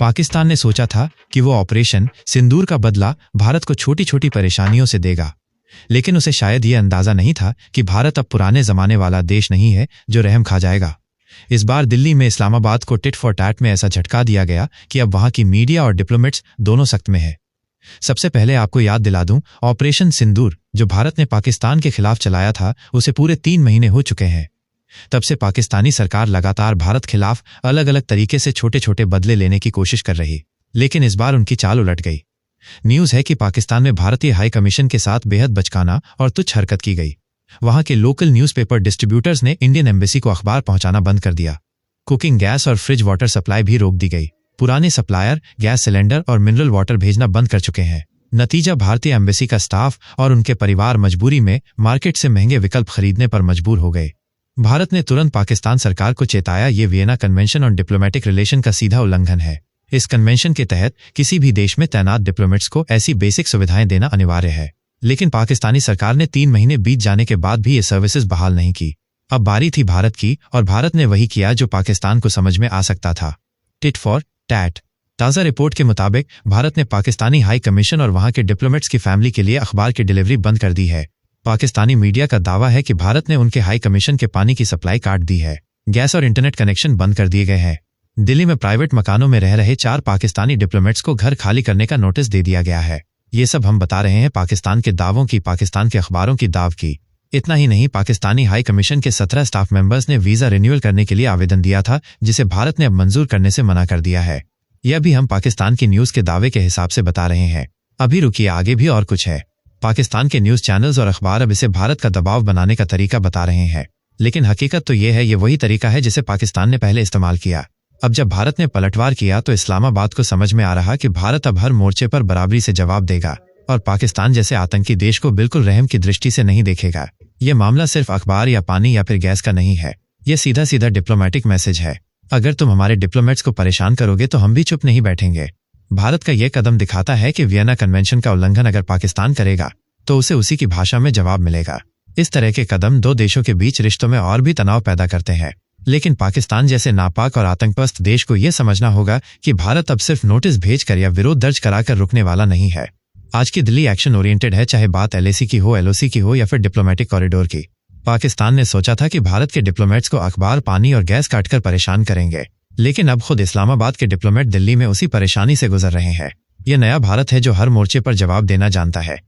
पाकिस्तान ने सोचा था कि वो ऑपरेशन सिंदूर का बदला भारत को छोटी छोटी परेशानियों से देगा, लेकिन उसे शायद ये अंदाजा नहीं था कि भारत अब पुराने जमाने वाला देश नहीं है जो रहम खा जाएगा। इस बार दिल्ली में इस्लामाबाद को टिट फॉर टैट में ऐसा झटका दिया गया कि अब वहां की मीडिया और डिप्लोमेट्स दोनों सख्त में है। सबसे पहले आपको याद दिला दूं, ऑपरेशन सिंदूर जो भारत ने पाकिस्तान के खिलाफ चलाया था उसे पूरे 3 महीने हो चुके हैं। तब से पाकिस्तानी सरकार लगातार भारत खिलाफ अलग अलग तरीके से छोटे छोटे बदले लेने की कोशिश कर रही, लेकिन इस बार उनकी चाल उलट गई। न्यूज़ है कि पाकिस्तान में भारतीय हाई कमीशन के साथ बेहद बचकाना और तुच्छ हरकत की गई। वहां के लोकल न्यूज़पेपर डिस्ट्रीब्यूटर्स ने इंडियन एम्बेसी को अखबार पहुंचाना बंद कर दिया। कुकिंग गैस और फ्रिज वाटर सप्लाई भी रोक दी गई। पुराने सप्लायर गैस सिलेंडर और मिनरल वाटर भेजना बंद कर चुके हैं। नतीजा, भारतीय एम्बेसी का स्टाफ और उनके परिवार मजबूरी में मार्केट से महंगे विकल्प खरीदने पर मजबूर हो गए। भारत ने तुरंत पाकिस्तान सरकार को चेताया, ये Vienna convention on diplomatic relation का सीधा उल्लंघन है। इस कन्वेंशन के तहत किसी भी देश में तैनात डिप्लोमेट्स को ऐसी बेसिक सुविधाएं देना अनिवार्य है, लेकिन पाकिस्तानी सरकार ने 3 महीने बीत जाने के बाद भी ये सर्विसेज बहाल नहीं की। अब बारी थी भारत की, और भारत ने वही किया जो पाकिस्तान को समझ में आ सकता था, टिट फॉर टैट। ताज़ा रिपोर्ट के मुताबिक भारत ने पाकिस्तानी हाई कमीशन और वहां के डिप्लोमेट्स की फैमिली के लिए अखबार की डिलीवरी बंद कर दी है। पाकिस्तानी मीडिया का दावा है कि भारत ने उनके हाई कमीशन के पानी की सप्लाई काट दी है। गैस और इंटरनेट कनेक्शन बंद कर दिए गए हैं। दिल्ली में प्राइवेट मकानों में रह रहे 4 पाकिस्तानी डिप्लोमेट्स को घर खाली करने का नोटिस दे दिया गया है। ये सब हम बता रहे हैं पाकिस्तान के दावों की, पाकिस्तान के अखबारों की दाव की। इतना ही नहीं, पाकिस्तानी हाई कमीशन के 17 स्टाफ मेंबर्स ने वीजा रिन्यूअल करने के लिए आवेदन दिया था, जिसे भारत ने अब मंजूर करने से मना कर दिया है। यह भी हम पाकिस्तान की न्यूज के दावे के हिसाब से बता रहे हैं। अभी रुकिए, आगे भी और कुछ है। पाकिस्तान के न्यूज चैनल्स और अखबार अब इसे भारत का दबाव बनाने का तरीका बता रहे हैं, लेकिन हकीकत तो ये है, ये वही तरीका है जिसे पाकिस्तान ने पहले इस्तेमाल किया। अब जब भारत ने पलटवार किया तो इस्लामाबाद को समझ में आ रहा कि भारत अब हर मोर्चे पर बराबरी से जवाब देगा और पाकिस्तान जैसे आतंकी देश को बिल्कुल रहम की दृष्टि से नहीं देखेगा। ये मामला सिर्फ अखबार या पानी या फिर गैस का नहीं है, ये सीधा सीधा डिप्लोमेटिक मैसेज है। अगर तुम हमारे डिप्लोमेट्स को परेशान करोगे तो हम भी चुप नहीं बैठेंगे। भारत का यह कदम दिखाता है कि वियना कन्वेंशन का उल्लंघन अगर पाकिस्तान करेगा तो उसे उसी की भाषा में जवाब मिलेगा। इस तरह के कदम 2 देशों के बीच रिश्तों में और भी तनाव पैदा करते हैं, लेकिन पाकिस्तान जैसे नापाक और आतंकपस्त देश को यह समझना होगा कि भारत अब सिर्फ नोटिस भेजकर या विरोध दर्ज कराकर रुकने वाला नहीं है। आज की दिल्ली एक्शन ओरिएंटेड है, चाहे बात LAC की हो, LOC की हो या फिर डिप्लोमेटिक कॉरिडोर की। पाकिस्तान ने सोचा था कि भारत के डिप्लोमेट्स को अखबार, पानी और गैस काटकर परेशान करेंगे, लेकिन अब खुद इस्लामाबाद के डिप्लोमेट दिल्ली में उसी परेशानी से गुजर रहे हैं। ये नया भारत है जो हर मोर्चे पर जवाब देना जानता है।